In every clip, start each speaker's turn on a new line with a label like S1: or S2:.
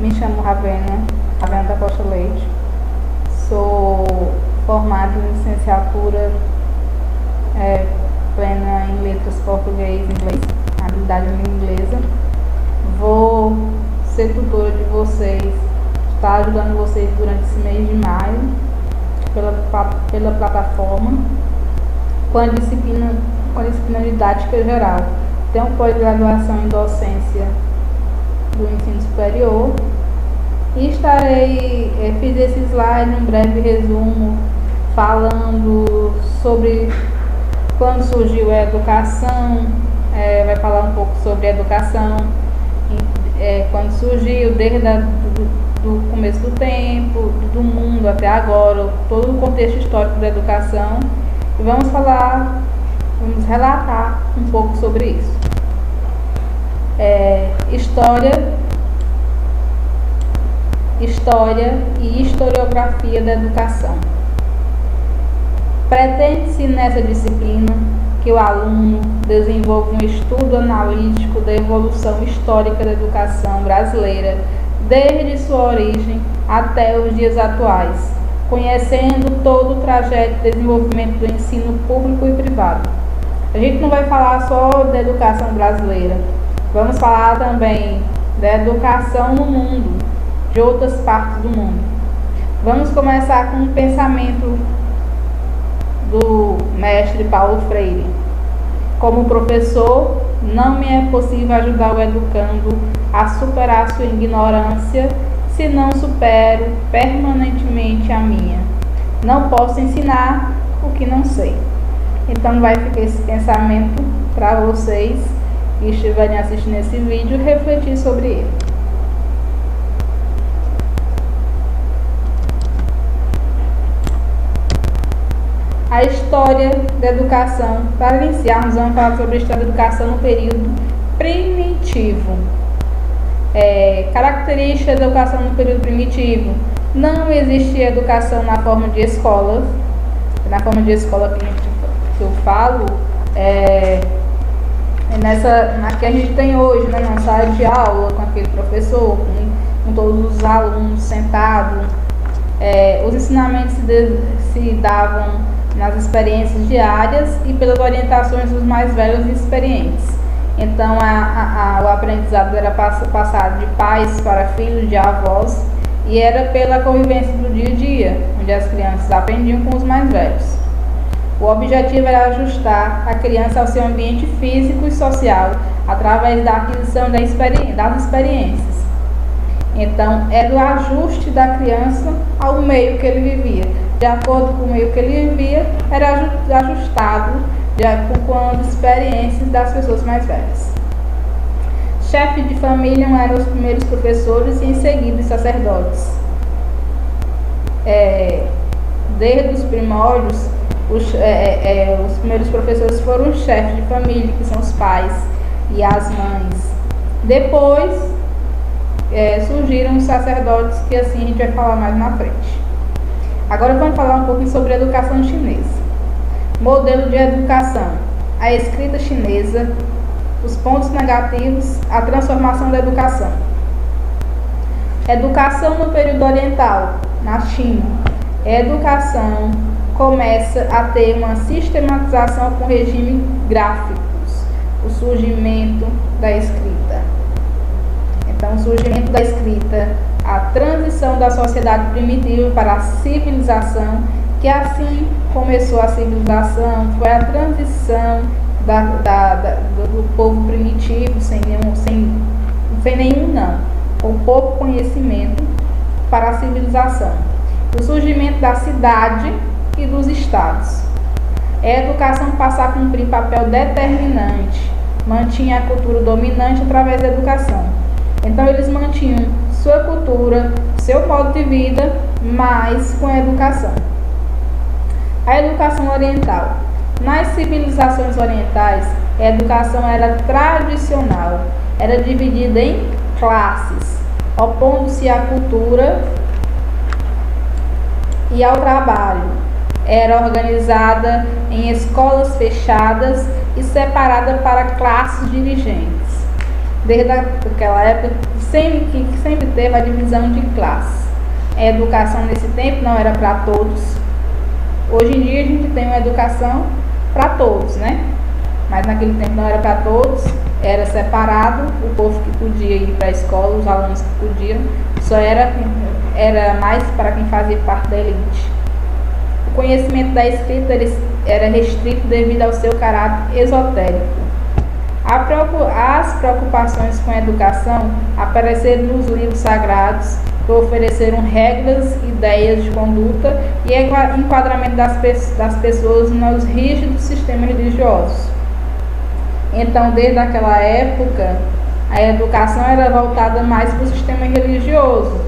S1: Me chamo Ravena da Costa Leite. Sou formada em licenciatura plena em letras português e inglês, habilidade em língua inglesa. Vou ser tutora de vocês, estar ajudando vocês durante esse mês de maio pela plataforma com a disciplina didática geral. Tenho pós-graduação em docência do ensino superior e fiz esse slide, um breve resumo falando sobre quando surgiu a educação, vai falar um pouco sobre a educação, quando surgiu, desde do começo do tempo, do mundo até agora, todo o contexto histórico da educação, e vamos relatar um pouco sobre isso. História e historiografia da educação. Pretende-se nessa disciplina que o aluno desenvolva um estudo analítico da evolução histórica da educação brasileira, desde sua origem até os dias atuais, conhecendo todo o trajeto de desenvolvimento do ensino público e privado. A gente não vai falar só da educação brasileira, vamos falar também da educação no mundo, de outras partes do mundo. Vamos começar com um pensamento do mestre Paulo Freire. Como professor, não me é possível ajudar o educando a superar sua ignorância, se não supero permanentemente a minha. Não posso ensinar o que não sei. Então vai ficar esse pensamento para vocês que estiverem assistindo esse vídeo refletir sobre ele. A história da educação. Para iniciarmos, vamos falar sobre a história da educação no período primitivo. Características da educação no período primitivo. Não existia educação na forma de escolas. Na forma de escola que eu falo, na que a gente tem hoje, né, na sala de aula, com aquele professor, com todos os alunos sentados. Os ensinamentos se davam nas experiências diárias e pelas orientações dos mais velhos e experientes. Então, o aprendizado era passado de pais para filhos, de avós, e era pela convivência do dia a dia, onde as crianças aprendiam com os mais velhos. O objetivo era ajustar a criança ao seu ambiente físico e social, através da aquisição das experiências. Então, era o ajuste da criança ao meio que ele vivia. De acordo com o meio que ele vivia, era ajustado com as experiências das pessoas mais velhas. Chefes de família eram os primeiros professores e em seguida os sacerdotes. Desde os primórdios, os primeiros professores foram os chefes de família, que são os pais e as mães. Depois surgiram os sacerdotes, que assim a gente vai falar mais na frente. Agora vamos falar um pouquinho sobre a educação chinesa. Modelo de educação. A escrita chinesa, os pontos negativos, a transformação da educação. Educação no período oriental, na China. A educação começa a ter uma sistematização com regime gráficos, o surgimento da escrita. Então, o surgimento da escrita, a transição da sociedade primitiva para a civilização, que assim começou a civilização, foi a transição do povo primitivo, com pouco conhecimento, para a civilização. O surgimento da cidade e dos estados. A educação passa a cumprir papel determinante, mantinha a cultura dominante através da educação. Então eles mantinham sua cultura, seu modo de vida, mas com a educação. A educação oriental. Nas civilizações orientais, a educação era tradicional, era dividida em classes, opondo-se à cultura e ao trabalho. Era organizada em escolas fechadas e separada para classes dirigentes. Desde aquela época sempre teve a divisão de classe. A educação nesse tempo não era para todos. Hoje em dia a gente tem uma educação para todos, né? Mas naquele tempo não era para todos, era separado, o povo que podia ir para a escola, os alunos que podiam, só era mais para quem fazia parte da elite. O conhecimento da escrita era restrito devido ao seu caráter esotérico. As preocupações com a educação apareceram nos livros sagrados, que ofereceram regras, ideias de conduta e enquadramento das pessoas nos rígidos sistemas religiosos. Então, desde aquela época, a educação era voltada mais para o sistema religioso.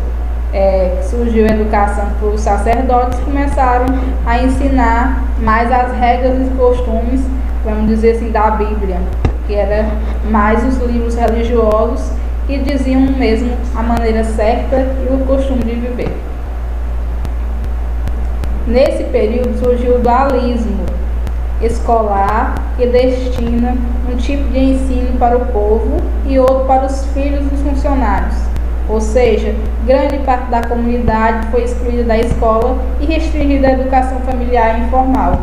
S1: Surgiu a educação para os sacerdotes, começaram a ensinar mais as regras e costumes, vamos dizer assim, da Bíblia, que era mais os livros religiosos que diziam mesmo a maneira certa e o costume de viver. Nesse período surgiu o dualismo escolar, que destina um tipo de ensino para o povo e outro para os filhos dos funcionários. Ou seja, grande parte da comunidade foi excluída da escola e restringida à educação familiar e informal.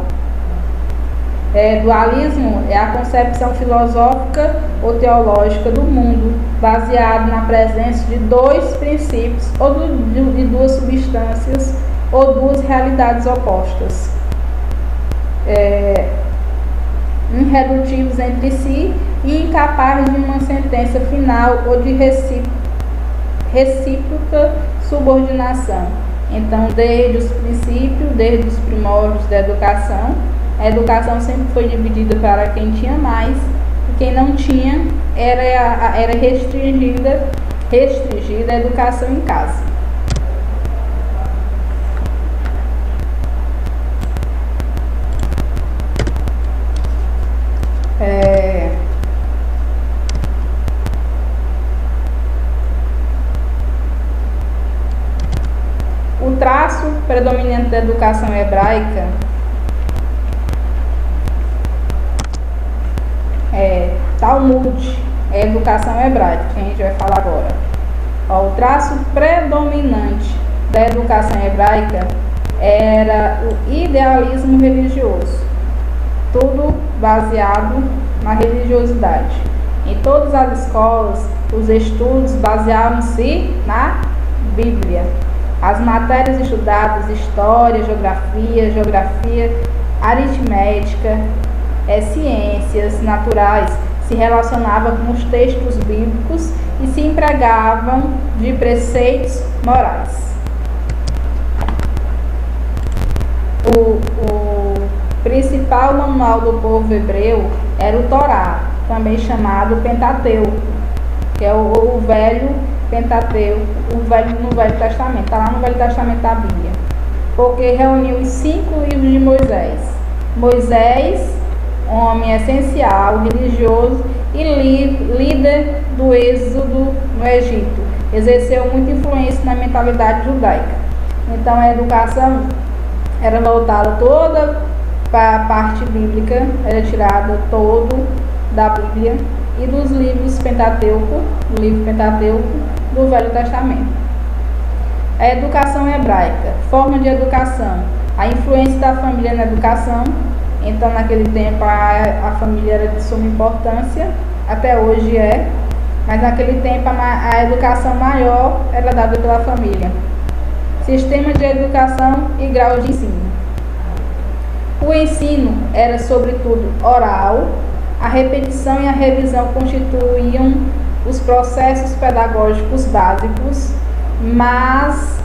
S1: Dualismo é a concepção filosófica ou teológica do mundo, baseado na presença de dois princípios ou de duas substâncias ou duas realidades opostas, irredutíveis entre si e incapazes de uma sentença final ou de recíproca subordinação. Então, desde os princípios, desde os primórdios da educação, a educação sempre foi dividida para quem tinha mais e quem não tinha era restringida a educação em casa. O traço predominante da educação hebraica Talmud, é a educação hebraica, que a gente vai falar agora. O traço predominante da educação hebraica era o idealismo religioso, tudo baseado na religiosidade. Em todas as escolas, os estudos baseavam-se na Bíblia. As matérias estudadas, história, geografia, aritmética, ciências naturais, se relacionavam com os textos bíblicos e se empregavam de preceitos morais. O principal manual do povo hebreu era o Torá, também chamado Pentateuco, que é o Velho Pentateuco, no Velho Testamento, está lá no Velho Testamento da Bíblia, porque reuniu os 5 livros de Moisés. Moisés, homem essencial, religioso e líder do êxodo no Egito, exerceu muita influência na mentalidade judaica. Então a educação era voltada toda para a parte bíblica, era tirada todo da Bíblia e dos livros Pentateuco, do livro Pentateuco do Velho Testamento. A educação hebraica, forma de educação, a influência da família na educação. Então, naquele tempo, a família era de suma importância, até hoje é, mas naquele tempo a educação maior era dada pela família. Sistema de educação e grau de ensino. O ensino era, sobretudo, oral. A repetição e a revisão constituíam os processos pedagógicos básicos, mas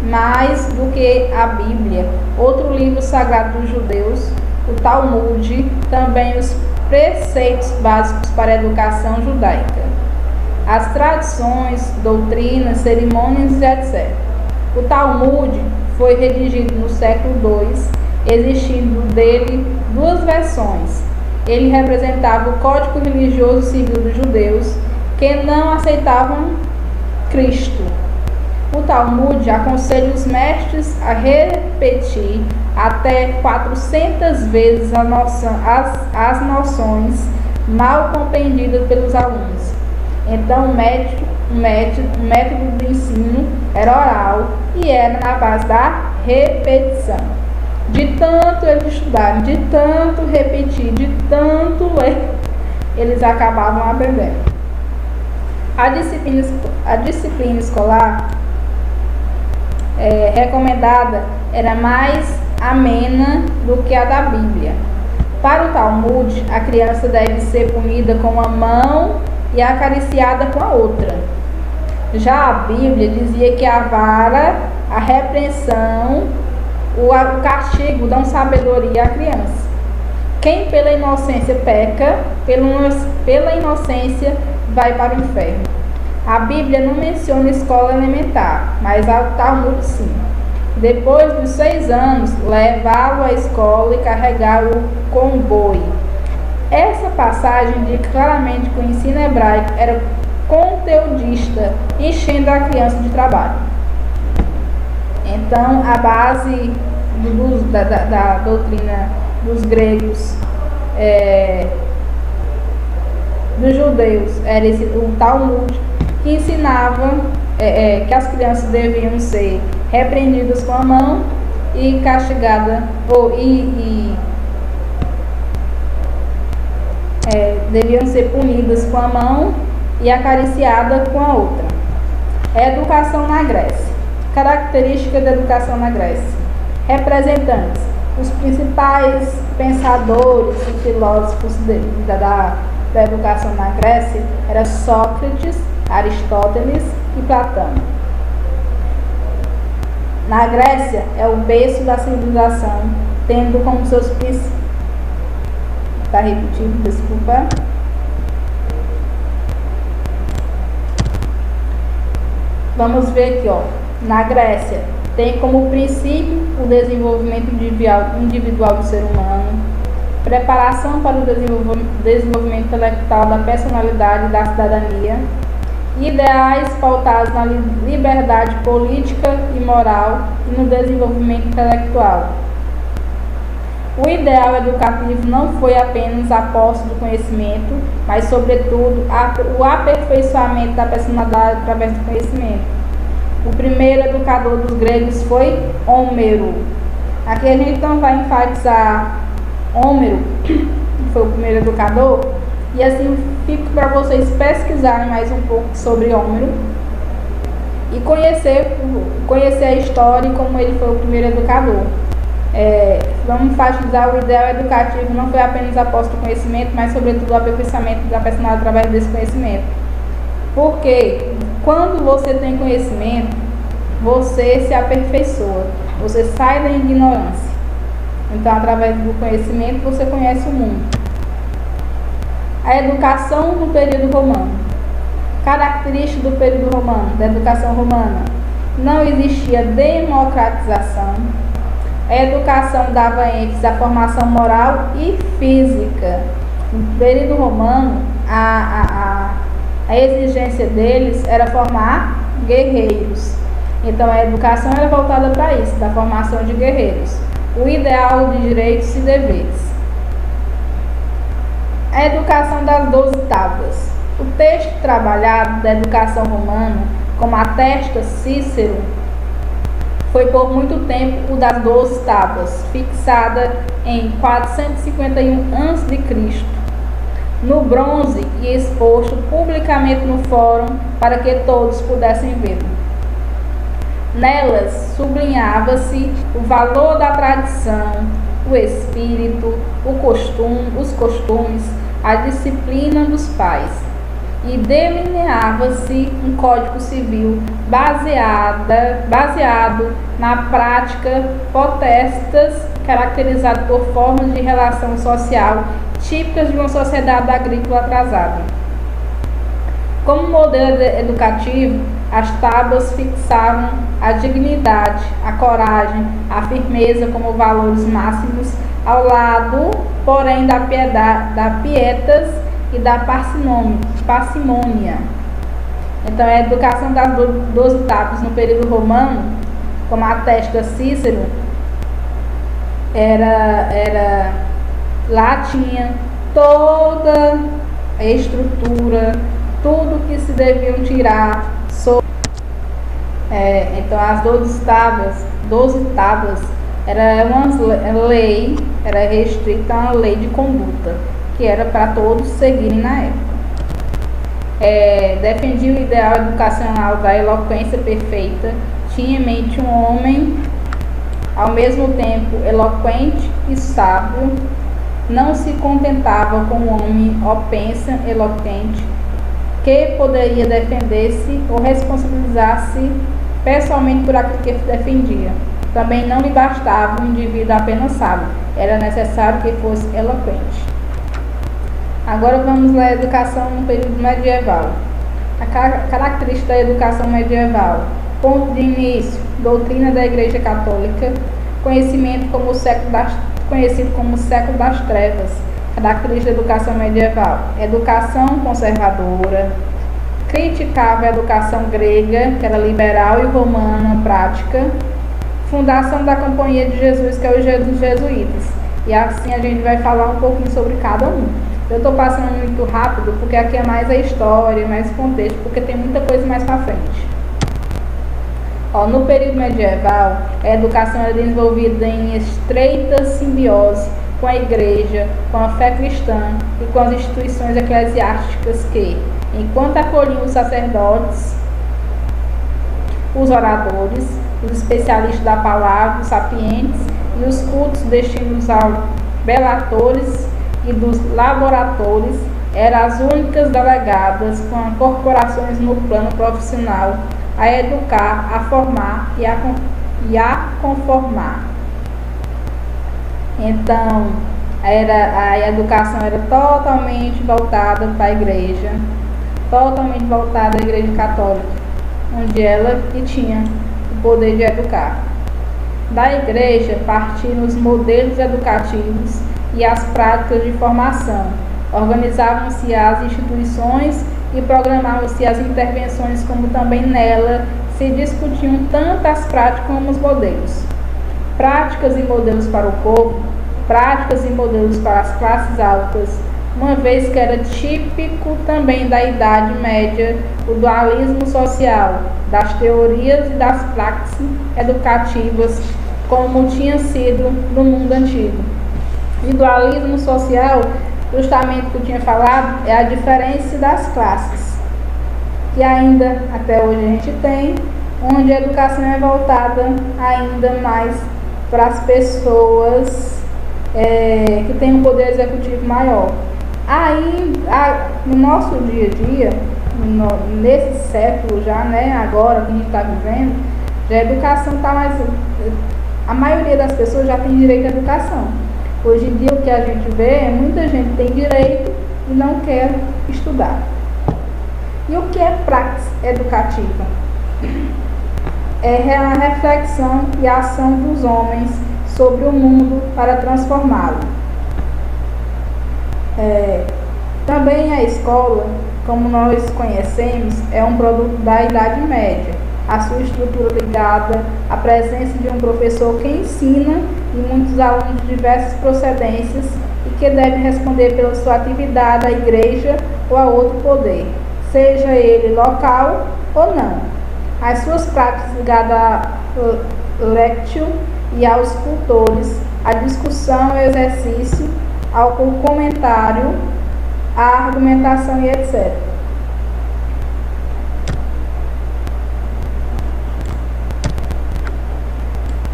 S1: mais do que a Bíblia, outro livro sagrado dos judeus, o Talmud, também os preceitos básicos para a educação judaica, as tradições, doutrinas, cerimônias, etc. O Talmud foi redigido no século II, existindo dele duas versões. Ele representava o código religioso civil dos judeus que não aceitavam Cristo. O Talmud aconselha os mestres a repetir até 400 vezes as noções mal compreendidas pelos alunos. Então, o método do ensino era oral e era na base da repetição. De tanto eles estudarem, de tanto repetir, de tanto ler, eles acabavam aprendendo. A disciplina escolar recomendada era mais amena do que a da Bíblia. Para o Talmud, a criança deve ser punida com uma mão e acariciada com a outra. Já a Bíblia dizia que a vara, a repreensão, o castigo dão sabedoria à criança. Quem pela inocência peca, pela inocência vai para o inferno. A Bíblia não menciona escola elementar, mas o Talmud sim. Depois dos 6 anos, levá-lo à escola e carregá-lo com um boi. Essa passagem indica claramente que o ensino hebraico era conteudista, enchendo a criança de trabalho. Então, a base da doutrina dos gregos, dos judeus, era o Talmud, que ensinava que as crianças deviam ser repreendidas com a mão e castigadas, deviam ser punidas com a mão e acariciadas com a outra. Educação na Grécia. Características da educação na Grécia. Representantes. Os principais pensadores e filósofos da educação na Grécia eram Sócrates, Aristóteles e Platão. Na Grécia é o berço da civilização, tendo como seus princípios. Está repetido, desculpa. Vamos ver aqui, na Grécia tem como princípio o desenvolvimento individual do ser humano, preparação para o desenvolvimento intelectual da personalidade e da cidadania, ideais pautados na liberdade política e moral e no desenvolvimento intelectual. O ideal educativo não foi apenas a posse do conhecimento, mas, sobretudo, o aperfeiçoamento da personalidade através do conhecimento. O primeiro educador dos gregos foi Homero. Aqui a gente não vai enfatizar Homero, que foi o primeiro educador, e assim fico para vocês pesquisarem mais um pouco sobre Homero e conhecer a história e como ele foi o primeiro educador. Vamos enfatizar o ideal educativo não foi apenas a posse do conhecimento, mas sobretudo o aperfeiçoamento da personalidade através desse conhecimento. Porque quando você tem conhecimento, você se aperfeiçoa, você sai da ignorância. Então, através do conhecimento, você conhece o mundo. A educação no período romano. Característica do período romano, da educação romana. Não existia democratização. A educação dava ênfase à formação moral e física. No período romano, a exigência deles era formar guerreiros. Então, a educação era voltada para isso, da formação de guerreiros. O ideal de direitos e deveres. A educação das 12 tábuas. O texto trabalhado da educação romana, como atesta Cícero, foi por muito tempo o das 12 tábuas, fixada em 451 a.C., no bronze e exposto publicamente no fórum para que todos pudessem vê-lo. Nelas sublinhava-se o valor da tradição, o espírito, os costumes, a disciplina dos pais, e delineava-se um código civil baseado na prática potestas, caracterizado por formas de relação social típicas de uma sociedade agrícola atrasada. Como modelo educativo, as tábuas fixavam a dignidade, a coragem, a firmeza como valores máximos, ao lado, porém, da pietas e da parcimônia. Então, a educação das 12 tábuas no período romano, como atesta Cícero, lá tinha toda a estrutura, tudo que se deviam tirar. Então as 12 tábuas era uma lei, era restrita a uma lei de conduta, que era para todos seguirem na época. Defendia o ideal educacional da eloquência perfeita, tinha em mente um homem ao mesmo tempo eloquente e sábio, não se contentava com um homem opensa, eloquente, que poderia defender-se ou responsabilizar-se pessoalmente por aquilo que defendia. Também não lhe bastava um indivíduo apenas sábio, era necessário que fosse eloquente. Agora vamos ler a educação no período medieval. A característica da educação medieval: ponto de início, doutrina da Igreja Católica, conhecido como o século das trevas. Característica da educação medieval: educação conservadora, criticava a educação grega, que era liberal, e romana, prática. Fundação da Companhia de Jesus, que é os jesuítas. E assim a gente vai falar um pouquinho sobre cada um. Eu estou passando muito rápido, porque aqui é mais a história, mais o contexto, porque tem muita coisa mais para frente. No período medieval, a educação era desenvolvida em estreita simbiose com a igreja, com a fé cristã e com as instituições eclesiásticas que, enquanto acolhiam os sacerdotes, os oradores, os especialistas da palavra, os sapientes, e os cultos destinados aos belatores e dos laboratores, eram as únicas delegadas com corporações no plano profissional a educar, a formar e a conformar. Então, a educação era totalmente voltada para a igreja, totalmente voltada à igreja católica, onde ela que tinha o poder de educar. Da igreja partiam os modelos educativos e as práticas de formação. Organizavam-se as instituições e programavam-se as intervenções, como também nela se discutiam tanto as práticas como os modelos. Práticas e modelos para o povo, práticas e modelos para as classes altas, uma vez que era típico também da Idade Média o dualismo social das teorias e das práticas educativas, como tinha sido no mundo antigo. E dualismo social, justamente o que eu tinha falado, é a diferença das classes, que ainda até hoje a gente tem, onde a educação é voltada ainda mais para as pessoas que têm um poder executivo maior. Aí, no nosso dia a dia, nesse século já, agora que a gente está vivendo, já a educação está mais... A maioria das pessoas já tem direito à educação. Hoje em dia o que a gente vê é muita gente tem direito e não quer estudar. E o que é praxis educativa? É a reflexão e a ação dos homens sobre o mundo para transformá-lo. Também a escola, como nós conhecemos, é um produto da Idade Média. A sua estrutura ligada à presença de um professor que ensina e muitos alunos de diversas procedências e que deve responder pela sua atividade à igreja ou a outro poder, seja ele local ou não. As suas práticas ligadas à lectio e aos cultores, à discussão e exercício, ao comentário, à argumentação e etc.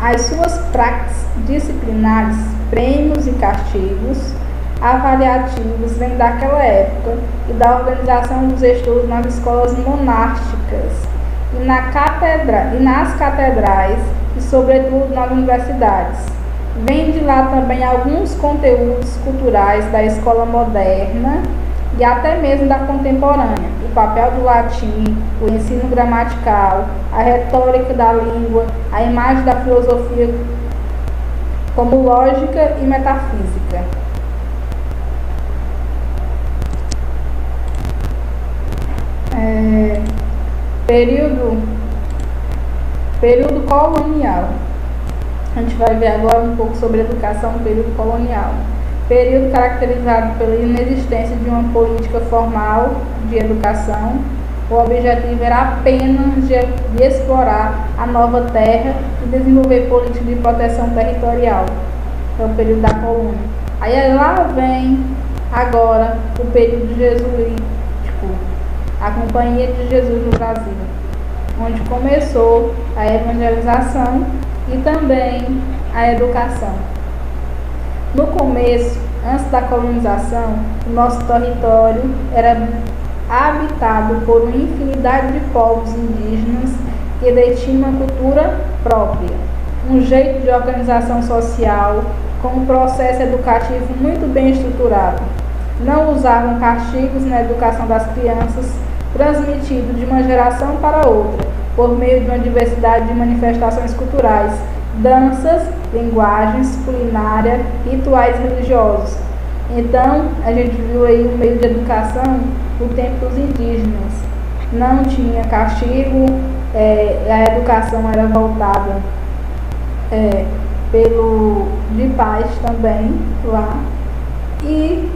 S1: As suas práticas disciplinares, prêmios e castigos avaliativos vêm daquela época e da organização dos estudos nas escolas monásticas e nas catedrais e, sobretudo, nas universidades. Vem de lá também alguns conteúdos culturais da escola moderna e até mesmo da contemporânea, o papel do latim, o ensino gramatical, a retórica da língua, a imagem da filosofia como lógica e metafísica. Período colonial. A gente vai ver agora um pouco sobre educação no período colonial. período caracterizado pela inexistência de uma política formal de educação. O objetivo era apenas de explorar a nova terra e desenvolver políticas de proteção territorial. É o período da colônia. Aí lá vem agora o período jesuítico, a Companhia de Jesus no Brasil, onde começou a evangelização e também a educação. No começo, antes da colonização, o nosso território era habitado por uma infinidade de povos indígenas que detinham uma cultura própria, um jeito de organização social, com um processo educativo muito bem estruturado. Não usavam castigos na educação das crianças, transmitido de uma geração para outra, por meio de uma diversidade de manifestações culturais, danças, linguagens, culinária, rituais religiosos. Então, a gente viu aí o meio de educação no tempo dos indígenas. Não tinha castigo, a educação era voltada de paz também lá, e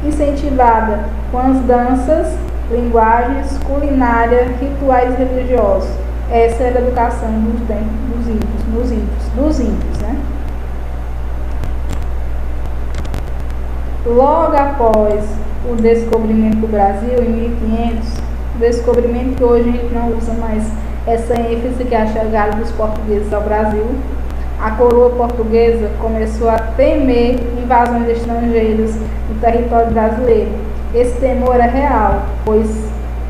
S1: incentivada com as danças, linguagens, culinária, rituais religiosos. Essa era a educação dos tempos dos índios, né? Logo após o descobrimento do Brasil, em 1500, o descobrimento que hoje a gente não usa mais essa ênfase, que é a chegada dos portugueses ao Brasil, a coroa portuguesa começou a temer invasões estrangeiras no território brasileiro. Esse temor é real, pois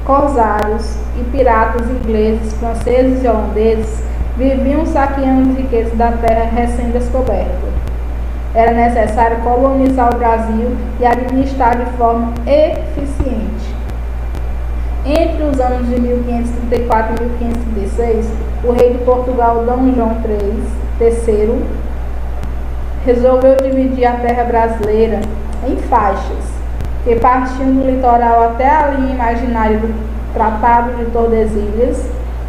S1: corsários e piratas ingleses, franceses e holandeses viviam saqueando as riquezas da terra recém-descoberta. Era necessário colonizar o Brasil e administrar de forma eficiente. Entre os anos de 1534 e 1536, o rei de Portugal, Dom João III, resolveu dividir a terra brasileira em faixas, que partiam do litoral até a linha imaginária do Tratado de Tordesilhas,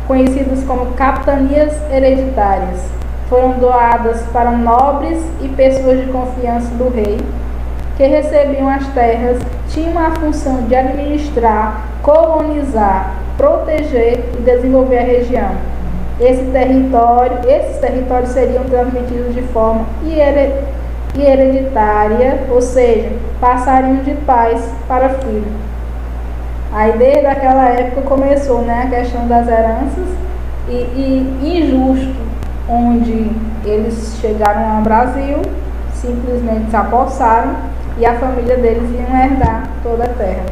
S1: conhecidas como capitanias hereditárias. Foram doadas para nobres e pessoas de confiança do rei, que recebiam as terras, tinham a função de administrar, colonizar, proteger e desenvolver a região. Esses territórios seriam transmitidos de forma hereditária, ou seja, passariam de pais para filho. Aí desde aquela época começou, né, a questão das heranças e injusto, onde eles chegaram ao Brasil, simplesmente se apossaram e a família deles iam herdar toda a terra.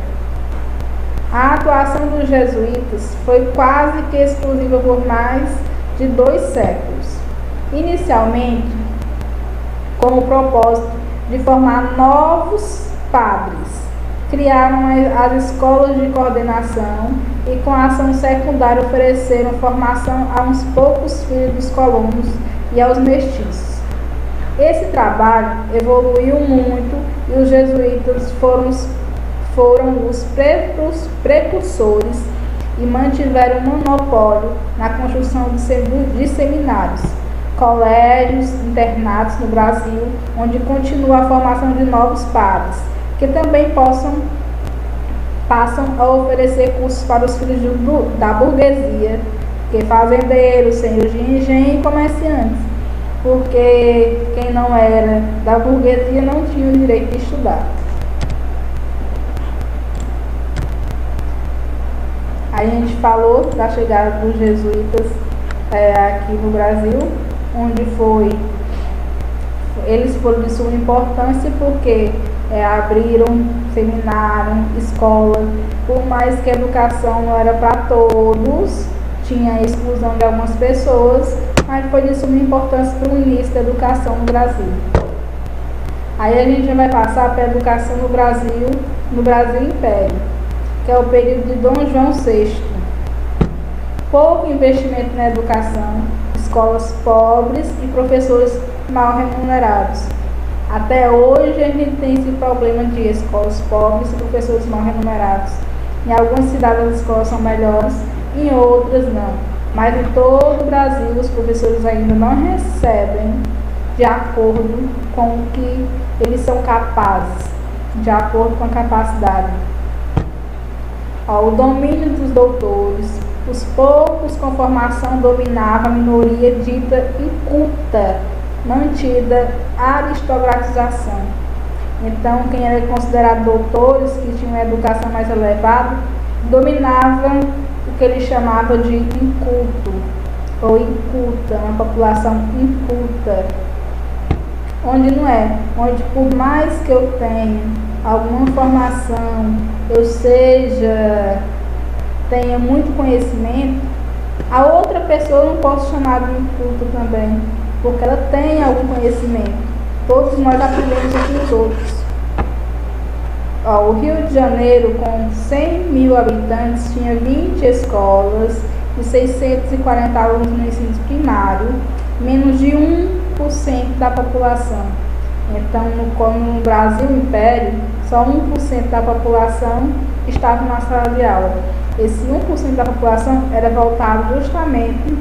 S1: A atuação dos jesuítas foi quase que exclusiva por mais de 2 séculos. Inicialmente, com o propósito de formar novos padres, criaram as escolas de coordenação e, com a ação secundária, ofereceram formação a uns poucos filhos dos colonos e aos mestiços. Esse trabalho evoluiu muito e os jesuítas foram os precursores e mantiveram o monopólio na construção de seminários, colégios, internatos no Brasil, onde continua a formação de novos padres, que também passam a oferecer cursos para os filhos da burguesia, que fazendeiros, senhores de engenho e comerciantes, porque quem não era da burguesia não tinha o direito de estudar. Aí a gente falou da chegada dos jesuítas aqui no Brasil, onde eles foram de suma importância porque abriram seminário, escola, por mais que a educação não era para todos, tinha a exclusão de algumas pessoas, mas foi de suma importância para o início da educação no Brasil. Aí a gente já vai passar para a educação no Brasil Império, que é o período de Dom João VI. Pouco investimento na educação, escolas pobres e professores mal remunerados. Até hoje a gente tem esse problema de escolas pobres e professores mal remunerados. Em algumas cidades as escolas são melhores, em outras não. Mas em todo o Brasil os professores ainda não recebem de acordo com o que eles são capazes, de acordo com a capacidade. O domínio dos doutores, os poucos com formação dominavam a minoria dita inculta, mantida a aristocratização. Então, quem era considerado doutores, que tinham uma educação mais elevada, dominavam o que ele chamava de inculto, ou inculta, uma população inculta. Onde não é, onde por mais que eu tenha alguma formação, eu tenha muito conhecimento, a outra pessoa eu não posso chamar de inculta também, porque ela tem algum conhecimento. Todos nós aprendemos aqui os outros. O Rio de Janeiro, com 100 mil habitantes, tinha 20 escolas e 640 alunos no ensino primário, menos de 1% da população. Então, no Brasil Império, só 1% da população estava na sala de aula. Esse 1% da população era voltado justamente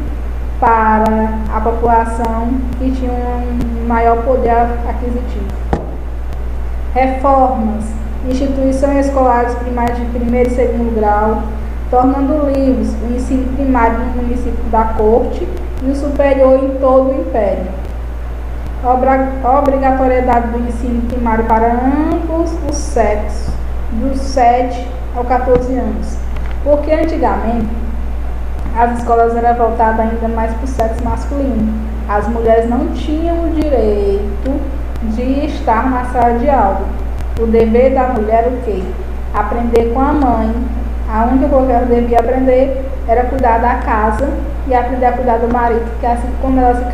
S1: para a população que tinha um maior poder aquisitivo. Reformas, instituições escolares primárias de primeiro e segundo grau, tornando livres o ensino primário no município da corte e o superior em todo o império. Obrigatoriedade do ensino primário para ambos os sexos, dos 7 aos 14 anos. Porque antigamente as escolas eram voltadas ainda mais para o sexo masculino. As mulheres não tinham o direito de estar na sala de aula. O dever da mulher era o quê? Aprender com a mãe. A única coisa que ela devia aprender era cuidar da casa e aprender a cuidar do marido, porque assim quando elas se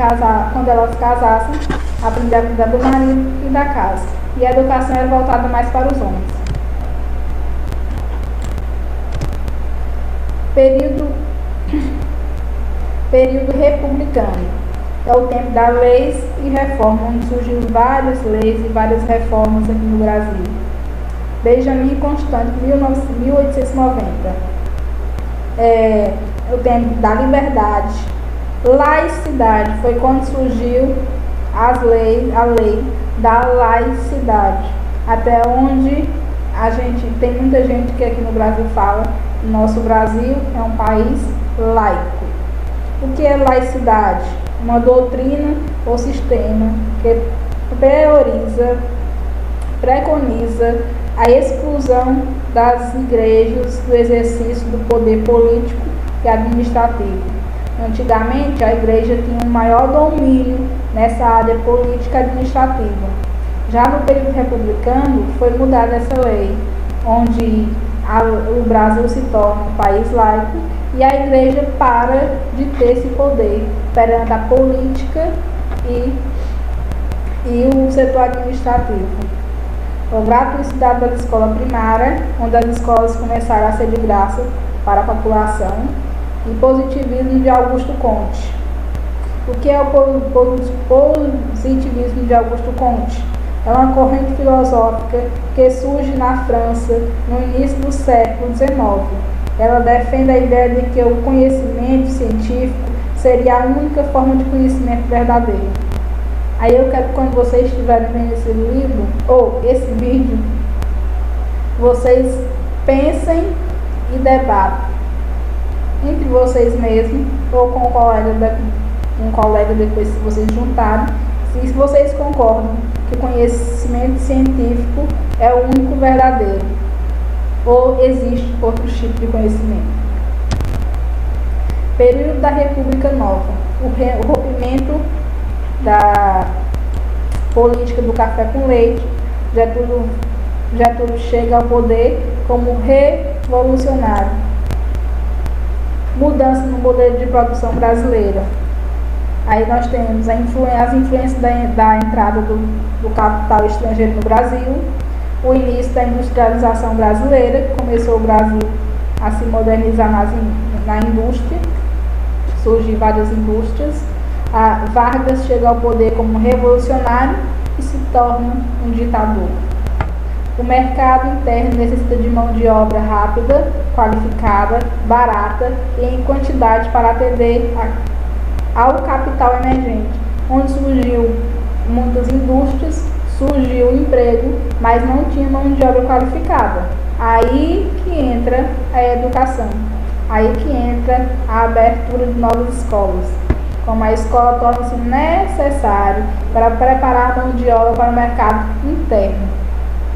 S1: casassem, aprender a cuidar do marido e da casa. E a educação era voltada mais para os homens. Período republicano. É o tempo das leis e reformas, onde surgiram várias leis e várias reformas aqui no Brasil. Benjamin Constant, 1890. O tempo da liberdade. Laicidade, foi quando surgiu a lei da laicidade. Até onde tem muita gente que aqui no Brasil fala, nosso Brasil é um país laico. O que é laicidade? Uma doutrina ou sistema que preconiza a exclusão das igrejas do exercício do poder político e administrativo. Antigamente, a igreja tinha um maior domínio nessa área política e administrativa. Já no período republicano, foi mudada essa lei, onde o Brasil se torna um país laico e a igreja para de ter esse poder perante a política e o setor administrativo. A gratuidade da escola primária, onde as escolas começaram a ser de graça para a população, e positivismo de Augusto Comte. O que é o positivismo de Augusto Comte? É uma corrente filosófica que surge na França no início do século XIX. Ela defende a ideia de que o conhecimento científico seria a única forma de conhecimento verdadeiro. Aí eu quero que quando vocês estiverem vendo esse livro, ou esse vídeo, vocês pensem e debatam entre vocês mesmos, ou com um colega depois, se vocês juntarem, se vocês concordam que o conhecimento científico é o único verdadeiro, ou existe outro tipo de conhecimento. Período da República Nova. O rompimento da política do café com leite. Getúlio chega ao poder como revolucionário. Mudança no modelo de produção brasileira. Aí nós temos as influências da entrada do capital estrangeiro no Brasil, o início da industrialização brasileira, começou o Brasil a se modernizar na indústria, surgem várias indústrias. Vargas chega ao poder como revolucionário e se torna um ditador. O mercado interno necessita de mão de obra rápida, qualificada, barata e em quantidade para atender ao capital emergente, onde surgiu muitas indústrias, surgiu o emprego, mas não tinha mão de obra qualificada. Aí que entra a educação, aí que entra a abertura de novas escolas, como a escola torna-se necessário para preparar a mão de obra para o mercado interno.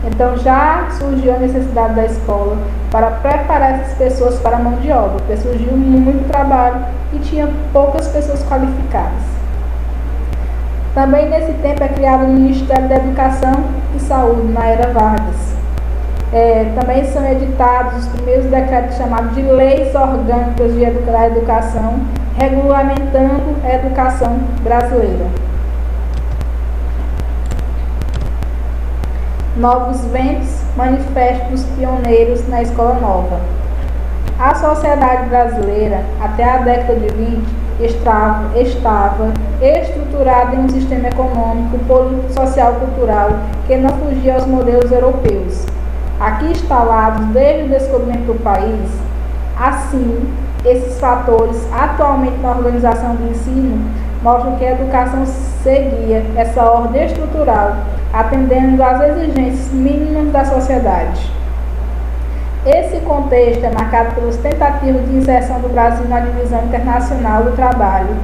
S1: Então já surgiu a necessidade da escola para preparar essas pessoas para a mão de obra, porque surgiu muito trabalho e tinha poucas pessoas qualificadas. Também nesse tempo é criado o Ministério da Educação e Saúde, na era Vargas. Também são editados os primeiros decretos chamados de Leis Orgânicas da Educação, regulamentando a educação brasileira. Novos ventos, manifestos dos pioneiros na escola nova. A sociedade brasileira, até a década de 20, estava estruturada em um sistema econômico, político, social e cultural que não fugia aos modelos europeus, aqui instalados desde o descobrimento do país. Assim, esses fatores, atualmente na organização do ensino, mostram que a educação seguia essa ordem estrutural, atendendo às exigências mínimas da sociedade. Esse contexto é marcado pelas tentativas de inserção do Brasil na divisão internacional do trabalho,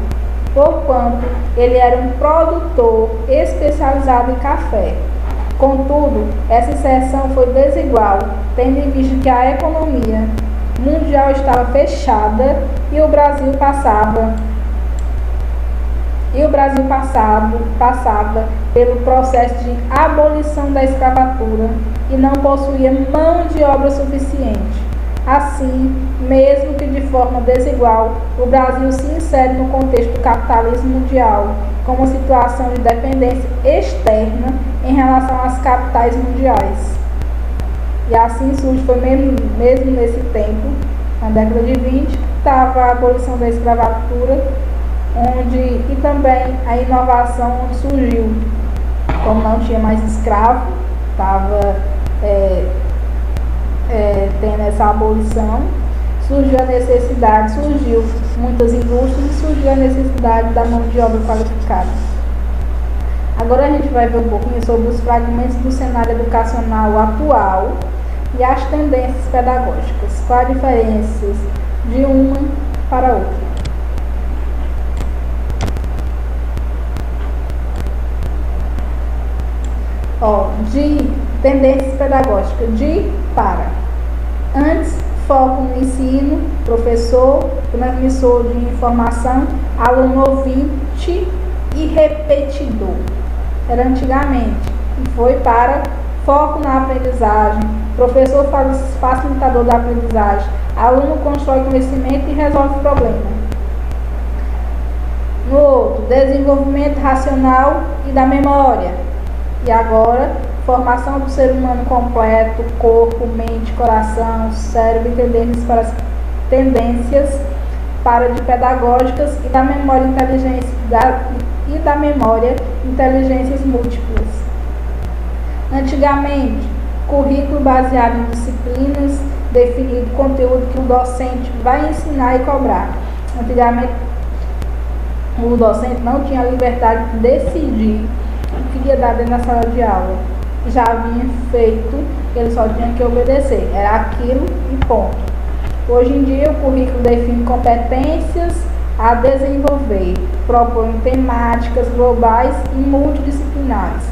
S1: porquanto ele era um produtor especializado em café. Contudo, essa inserção foi desigual, tendo em vista que a economia mundial estava fechada e o Brasil passava pelo processo de abolição da escravatura e não possuía mão de obra suficiente. Assim, mesmo que de forma desigual, o Brasil se insere no contexto do capitalismo mundial, com uma situação de dependência externa em relação às capitais mundiais. E assim surge, foi mesmo nesse tempo, na década de 20, estava a abolição da escravatura, e também a inovação onde surgiu, como não tinha mais escravo, estava tendo essa abolição, surgiu muitas indústrias e surgiu a necessidade da mão de obra qualificada. Agora a gente vai ver um pouquinho sobre os fragmentos do cenário educacional atual e as tendências pedagógicas. Quais as diferenças de uma para outra? De tendências pedagógicas, de para. Antes, foco no ensino, professor, transmissor de informação, aluno ouvinte e repetidor. Era antigamente. E foi para foco na aprendizagem, professor facilitador da aprendizagem, aluno constrói conhecimento e resolve problema. No outro, desenvolvimento racional e da memória. E agora, formação do ser humano completo, corpo, mente, coração, cérebro e tendências para de pedagógicas e da memória inteligências múltiplas. Antigamente, currículo baseado em disciplinas, definido conteúdo que o docente vai ensinar e cobrar. Antigamente, o docente não tinha a liberdade de decidir o que ia dar dentro da sala de aula. Já vinha feito, ele só tinha que obedecer, era aquilo e ponto. Hoje em dia o currículo define competências a desenvolver, propõe temáticas globais e multidisciplinares.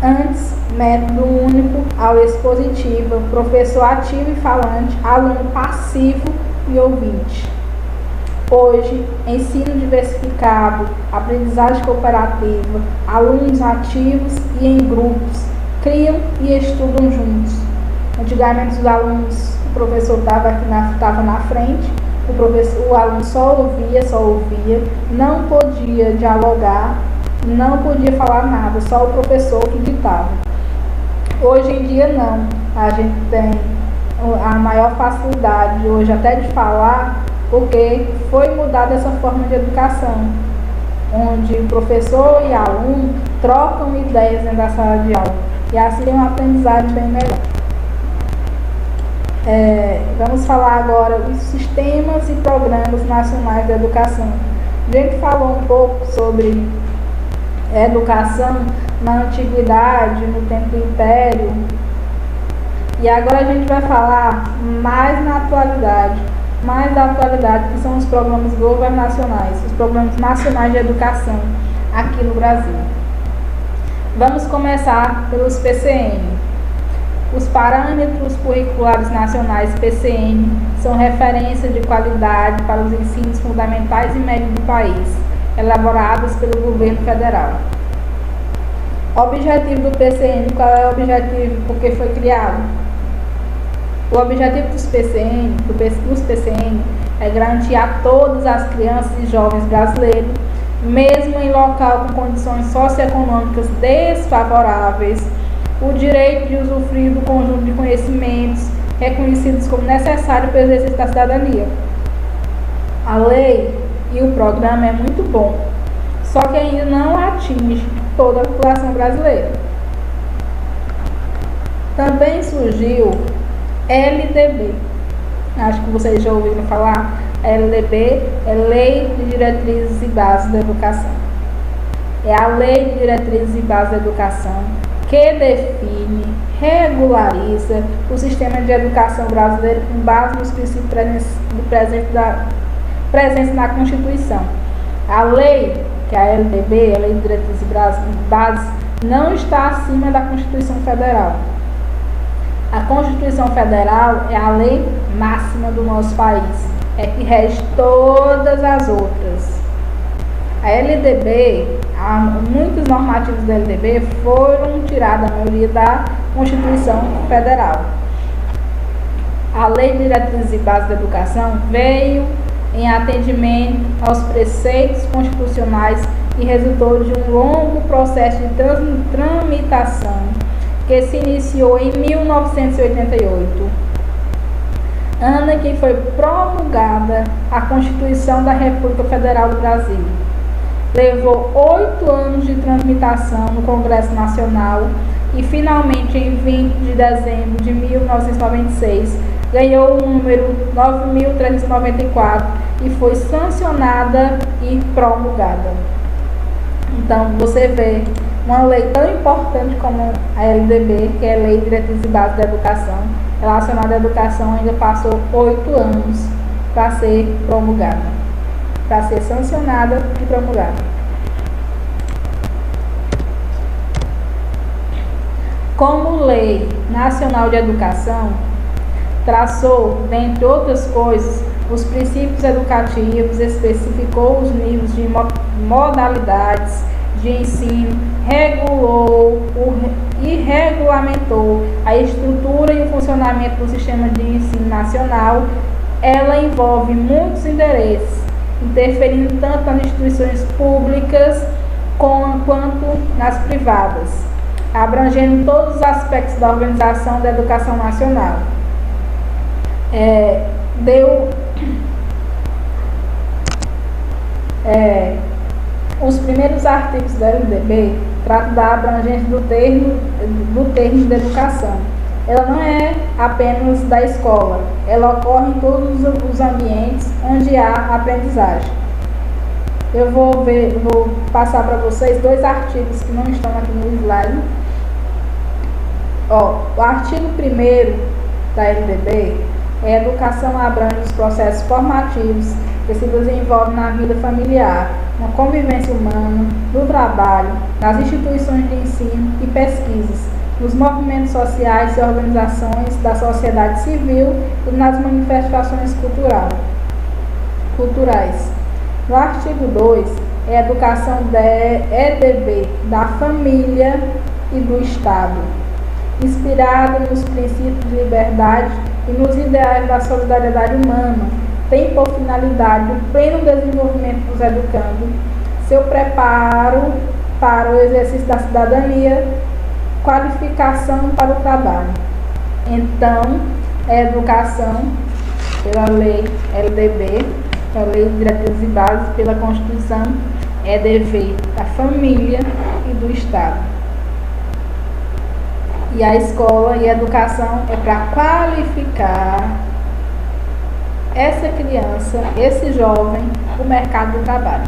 S1: Antes, método único ao expositivo, professor ativo e falante, aluno passivo e ouvinte. Hoje, ensino diversificado, aprendizagem cooperativa, alunos ativos e em grupos, criam e estudam juntos. Antigamente os alunos, o professor estava na frente, o aluno só ouvia, não podia dialogar, não podia falar nada, só o professor que ditava. Hoje em dia não, a gente tem a maior facilidade hoje até de falar, porque foi mudada essa forma de educação, onde o professor e aluno trocam ideias dentro da sala de aula, e assim é uma aprendizagem bem melhor. Vamos falar agora dos sistemas e programas nacionais de educação. A gente falou um pouco sobre educação na antiguidade, no tempo do Império. E agora a gente vai falar mais da atualidade, que são os programas governacionais, os programas nacionais de educação aqui no Brasil. Vamos começar pelos PCN. Os parâmetros curriculares nacionais PCN são referência de qualidade para os ensinos fundamentais e médios do país, elaborados pelo governo federal. O objetivo do PCN, qual é o objetivo? Por que foi criado? O objetivo dos PCN é garantir a todas as crianças e jovens brasileiros, mesmo em local com condições socioeconômicas desfavoráveis, o direito de usufruir do conjunto de conhecimentos reconhecidos como necessário para o exercício da cidadania. A lei e o programa é muito bom, só que ainda não atinge toda a população brasileira. Também surgiu LDB. Acho que vocês já ouviram falar. LDB é Lei de Diretrizes e Bases da Educação. É a Lei de Diretrizes e Bases da Educação que define, regulariza o sistema de educação brasileiro com base nos princípios presentes na Constituição. A lei, que é a LDB, a Lei de Diretrizes e Bases, não está acima da Constituição Federal. A Constituição Federal é a lei máxima do nosso país, é que rege todas as outras. A LDB, muitos normativos da LDB foram tirados, a maioria, da Constituição Federal. A Lei de Diretrizes e Bases da Educação veio em atendimento aos preceitos constitucionais e resultou de um longo processo de tramitação que se iniciou em 1988, ano em que foi promulgada a Constituição da República Federal do Brasil. Levou 8 anos de tramitação no Congresso Nacional e, finalmente, em 20 de dezembro de 1996, ganhou o número 9.394 e foi sancionada e promulgada. Então, você vê uma lei tão importante como a LDB, que é a Lei de Diretrizes e Bases da Educação, relacionada à educação, ainda passou 8 anos para ser promulgada, para ser sancionada e promulgada. Como Lei Nacional de Educação, traçou, dentre outras coisas, os princípios educativos, especificou os níveis de modalidades de ensino, regulou e regulamentou a estrutura e o funcionamento do sistema de ensino nacional. Ela envolve muitos interesses, interferindo tanto nas instituições públicas quanto nas privadas, abrangendo todos os aspectos da organização da educação nacional. Os primeiros artigos da LDB tratam da abrangência do termo de educação. Ela não é apenas da escola, ela ocorre em todos os ambientes onde há aprendizagem. Eu vou passar para vocês 2 artigos que não estão aqui no slide. O artigo 1º da LDB é: a educação abrange os processos formativos que se desenvolvem na vida familiar, na convivência humana, no trabalho, nas instituições de ensino e pesquisas, nos movimentos sociais e organizações da sociedade civil e nas manifestações culturais. No artigo 2, é a educação da EDB, da família e do Estado, inspirada nos princípios de liberdade e nos ideais da solidariedade humana, tem por finalidade o pleno desenvolvimento dos educandos, seu preparo para o exercício da cidadania, qualificação para o trabalho. Então, a educação, pela lei LDB, a Lei de Diretrizes e Bases, pela Constituição, é dever da família e do Estado. E a escola e a educação é para qualificar essa criança, esse jovem, o mercado do trabalho.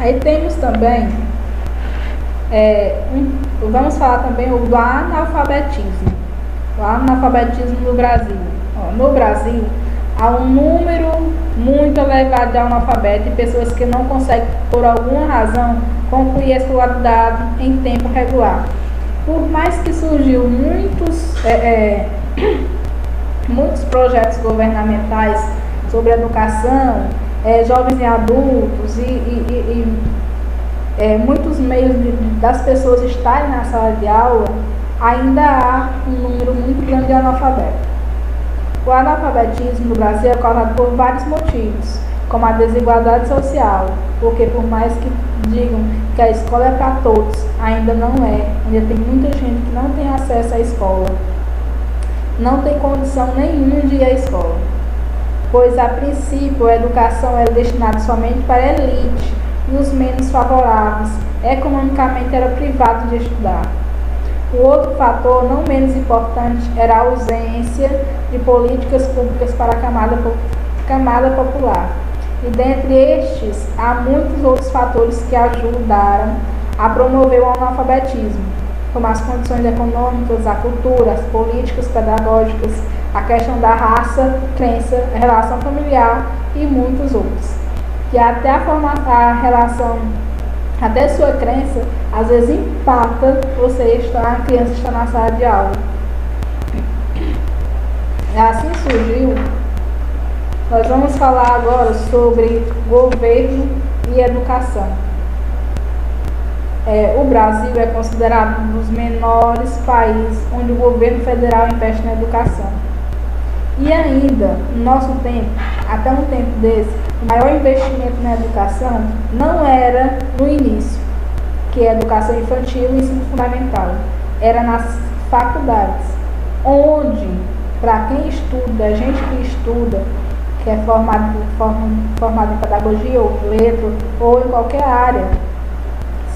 S1: Aí temos também, vamos falar também do analfabetismo. O analfabetismo no Brasil. No Brasil, há um número muito elevado de analfabetos e pessoas que não conseguem, por alguma razão, concluir a escolaridade em tempo regular. Por mais que surgiu muitos projetos governamentais sobre educação, jovens e adultos e muitos meios das pessoas estarem na sala de aula, ainda há um número muito grande de analfabetos. O analfabetismo no Brasil é causado por vários motivos, como a desigualdade social, porque por mais que digam que a escola é para todos, ainda não é. Ainda tem muita gente que não tem acesso à escola, não tem condição nenhuma de ir à escola, pois a princípio a educação era destinada somente para a elite e os menos favoráveis economicamente eram privados de estudar. O outro fator, não menos importante, era a ausência de políticas públicas para a camada popular. E dentre estes, há muitos outros fatores que ajudaram a promover o analfabetismo, como as condições econômicas, a cultura, as políticas pedagógicas, a questão da raça, crença, a relação familiar e muitos outros. Que até a relação, até sua crença, às vezes impacta a criança está na sala de aula. Assim surgiu. Nós vamos falar agora sobre governo e educação. O Brasil é considerado um dos menores países onde o governo federal investe na educação. E ainda, no nosso tempo, até um tempo desse, o maior investimento na educação não era no início, que é a educação infantil e ensino fundamental, era nas faculdades, onde, para quem estuda, a gente que estuda, que é formado em pedagogia ou letra, ou em qualquer área,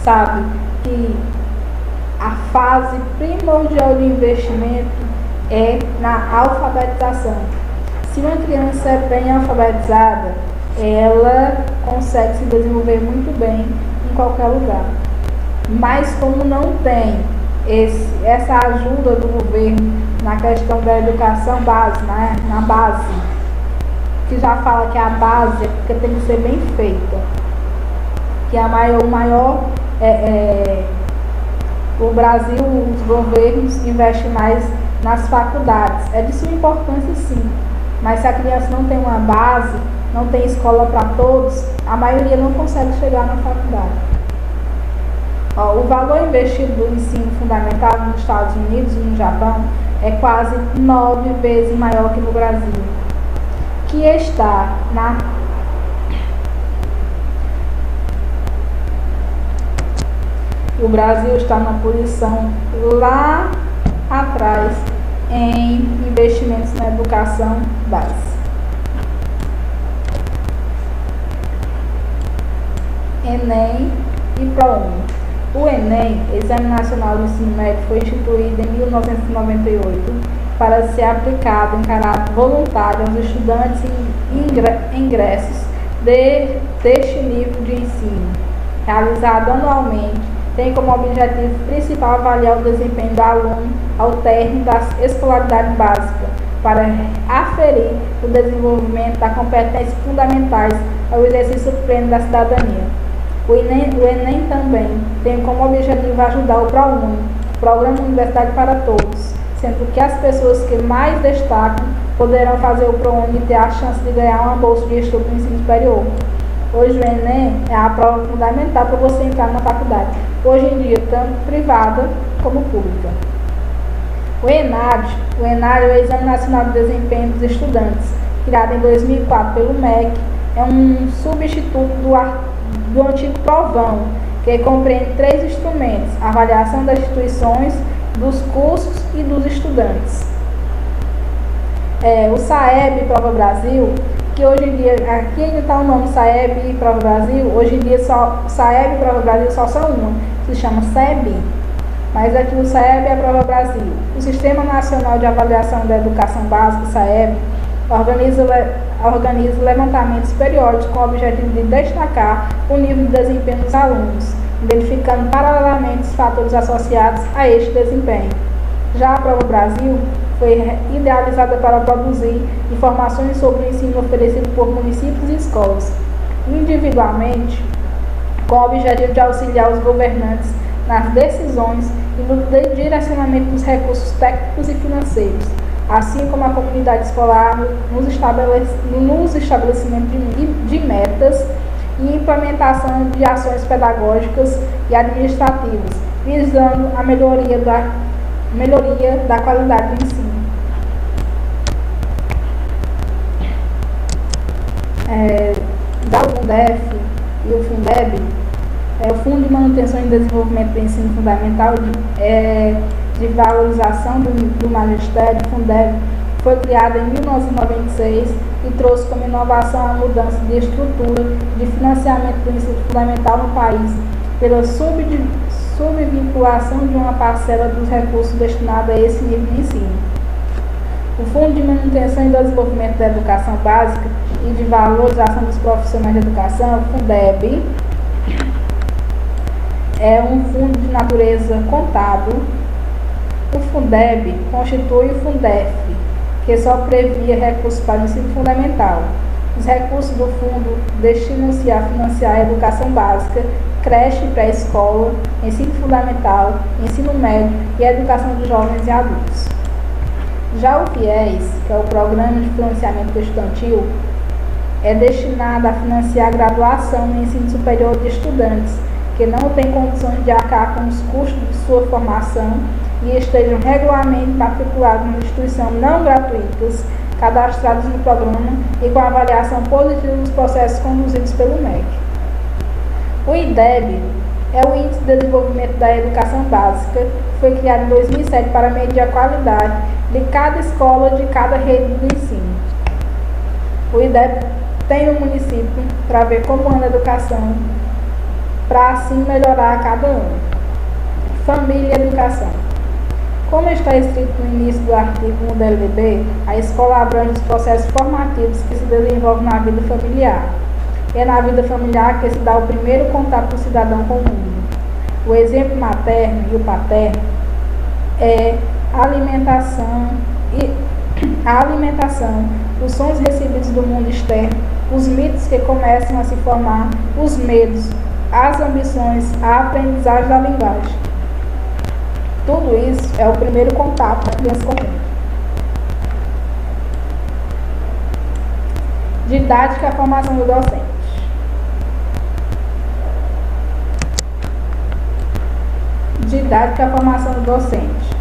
S1: sabe que a fase primordial de investimento é na alfabetização. Se uma criança é bem alfabetizada, ela consegue se desenvolver muito bem em qualquer lugar. Mas como não tem essa ajuda do governo na questão da educação base, na base, que já fala que a base é porque tem que ser bem feita, que o Brasil, os governos investem mais nas faculdades. É de sua importância, sim, mas se a criança não tem uma base, não tem escola para todos, a maioria não consegue chegar na faculdade. O valor investido do ensino fundamental nos Estados Unidos e no Japão é quase 9 vezes maior que no Brasil, que está O Brasil está na posição lá atrás em investimentos na educação base. Enem e ProUni. O Enem, Exame Nacional do Ensino Médio, foi instituído em 1998 para ser aplicado em caráter voluntário aos estudantes e ingressos deste nível de ensino. Realizado anualmente, tem como objetivo principal avaliar o desempenho do aluno ao término da escolaridade básica, para aferir o desenvolvimento das competências fundamentais ao exercício pleno da cidadania. O Enem também tem como objetivo ajudar o ProUni, Programa Universidade para Todos, sendo que as pessoas que mais destacam poderão fazer o ProUni e ter a chance de ganhar uma bolsa de estudo no ensino superior. Hoje o Enem é a prova fundamental para você entrar na faculdade, hoje em dia tanto privada como pública. O ENAD é o Exame Nacional de Desempenho dos Estudantes, criado em 2004 pelo MEC, é um substituto do antigo Provão, que compreende 3 instrumentos: a avaliação das instituições, dos cursos e dos estudantes. O SAEB Prova Brasil, que hoje em dia, aqui ainda está o nome SAEB e Prova Brasil, hoje em dia SAEB e Prova Brasil só são uma, se chama SEB, mas aqui o SAEB é a Prova Brasil. O Sistema Nacional de Avaliação da Educação Básica, SAEB, Organiza levantamentos periódicos com o objetivo de destacar o nível de desempenho dos alunos, identificando paralelamente os fatores associados a este desempenho. Já a Prova Brasil foi idealizada para produzir informações sobre o ensino oferecido por municípios e escolas, individualmente, com o objetivo de auxiliar os governantes nas decisões e no direcionamento dos recursos técnicos e financeiros, assim como a comunidade escolar nos estabelecimento de metas e implementação de ações pedagógicas e administrativas, visando a melhoria da qualidade do ensino. Da Fundef e o Fundeb, o Fundo de Manutenção e Desenvolvimento do Ensino Fundamental de Valorização do Magistério, Fundeb, foi criado em 1996 e trouxe como inovação a mudança de estrutura de financiamento do ensino fundamental no país, pela subvinculação de uma parcela dos recursos destinados a esse nível de ensino. O Fundo de Manutenção e Desenvolvimento da Educação Básica e de Valorização dos Profissionais de Educação, Fundeb, é um fundo de natureza contábil. O Fundeb constitui o Fundef, que só previa recursos para o ensino fundamental. Os recursos do fundo destinam-se a financiar a educação básica, creche e pré-escola, ensino fundamental, ensino médio e a educação de jovens e adultos. Já o FIES, que é o Programa de Financiamento Estudantil, é destinado a financiar a graduação no ensino superior de estudantes que não têm condições de arcar com os custos de sua formação e estejam regularmente matriculados na instituição não gratuitas, cadastrados no programa e com avaliação positiva dos processos conduzidos pelo MEC. O IDEB é o Índice de Desenvolvimento da Educação Básica, que foi criado em 2007 para medir a qualidade de cada escola de cada rede de ensino. O IDEB tem no município para ver como anda a educação, para assim melhorar a cada ano. Família e educação. Como está escrito no início do artigo 1 da LDB, a escola abrange os processos formativos que se desenvolvem na vida familiar. É na vida familiar que se dá o primeiro contato do cidadão com o mundo. O exemplo materno e o paterno é a alimentação, os sons recebidos do mundo externo, os mitos que começam a se formar, os medos, as ambições, a aprendizagem da linguagem. Tudo isso é o primeiro contato da criança com o mundo. Didática e a formação do docente. Didática e a formação do docente.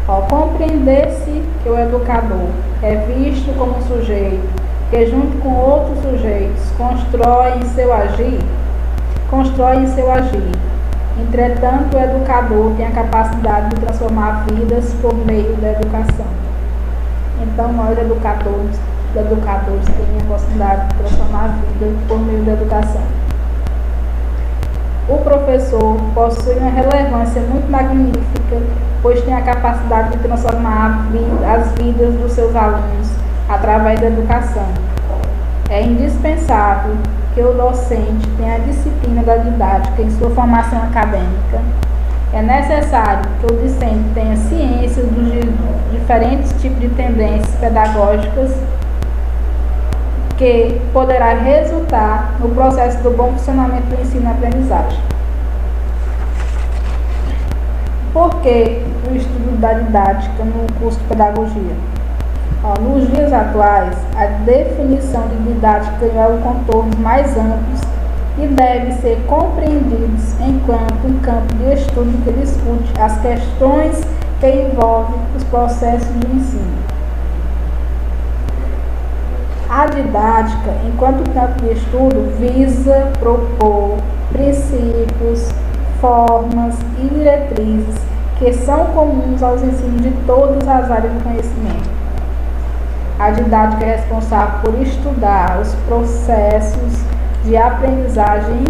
S1: Ao compreender-se que o educador é visto como um sujeito que, junto com outros sujeitos, constrói em seu agir. Entretanto, o educador tem a capacidade de transformar vidas por meio da educação. Então, nós, educadores, temos a possibilidade de transformar a vida por meio da educação. O professor possui uma relevância muito magnífica, pois tem a capacidade de transformar as vidas dos seus alunos através da educação. É indispensável que o docente tenha a disciplina da didática em sua formação acadêmica. É necessário que o discente tenha ciência dos diferentes tipos de tendências pedagógicas que poderá resultar no processo do bom funcionamento do ensino e aprendizagem. Por que o estudo da didática no curso de pedagogia? Nos dias atuais, a definição de didática ganhou contornos mais amplos e deve ser compreendidos enquanto um campo de estudo que discute as questões que envolvem os processos de ensino. A didática, enquanto campo de estudo, visa propor princípios, formas e diretrizes que são comuns aos ensinos de todas as áreas do conhecimento. A didática é responsável por estudar os processos de aprendizagem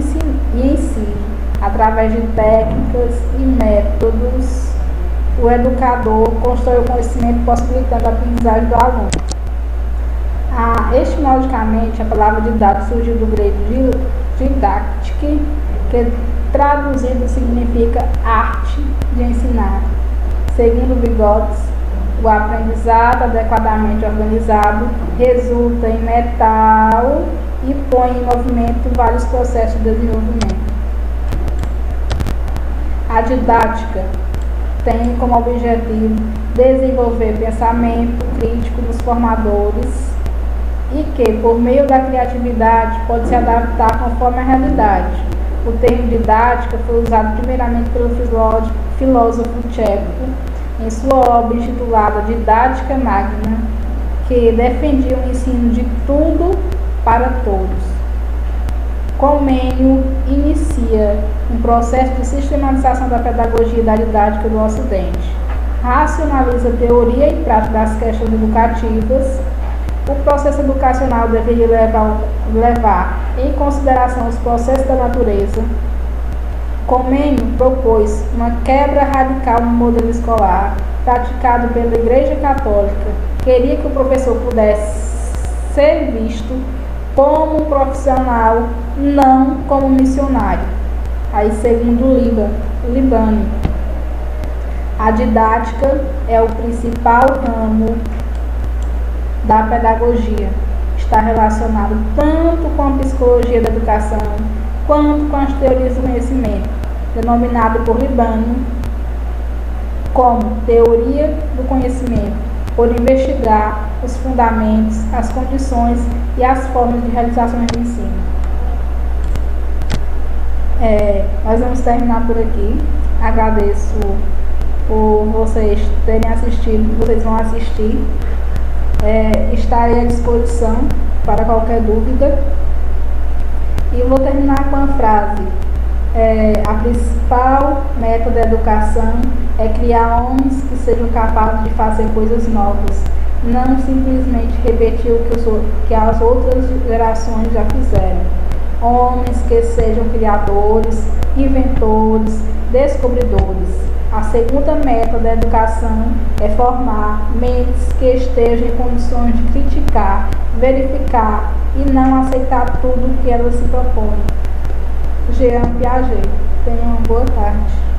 S1: e ensino, através de técnicas e métodos. O educador constrói o conhecimento possibilitando a aprendizagem do aluno. Etimologicamente, a palavra didático surgiu do grego didactic, que traduzido significa arte de ensinar. Segundo Vygotsky, o aprendizado adequadamente organizado resulta em metal e põe em movimento vários processos de desenvolvimento. A didática tem como objetivo desenvolver pensamento crítico dos formadores e que, por meio da criatividade, pode se adaptar conforme a realidade. O termo didática foi usado primeiramente pelo filósofo tcheco em sua obra intitulada Didática Magna, que defendia o ensino de tudo para todos. Comênio inicia um processo de sistematização da pedagogia e da didática do Ocidente. Racionaliza a teoria e prática das questões educativas. O processo educacional deveria levar em consideração os processos da natureza. Comênio propôs uma quebra radical no modelo escolar praticado pela Igreja Católica. Queria que o professor pudesse ser visto como um profissional, não como um missionário. Aí, segundo Libani, a didática é o principal ramo da pedagogia. Está relacionado tanto com a psicologia da educação quanto com as teorias do conhecimento, denominado por Libani como teoria do conhecimento, por investigar os fundamentos, as condições e as formas de realização do ensino. Nós vamos terminar por aqui. Agradeço por vocês terem assistido, vocês vão assistir. Estarei à disposição para qualquer dúvida. E vou terminar com a frase: a principal meta da educação é criar homens que sejam capazes de fazer coisas novas, não simplesmente repetir o que as outras gerações já fizeram. Homens que sejam criadores, inventores, descobridores. A segunda meta da educação é formar mentes que estejam em condições de criticar, verificar e não aceitar tudo que elas se propõem. Jean Piaget. Tenham uma boa tarde.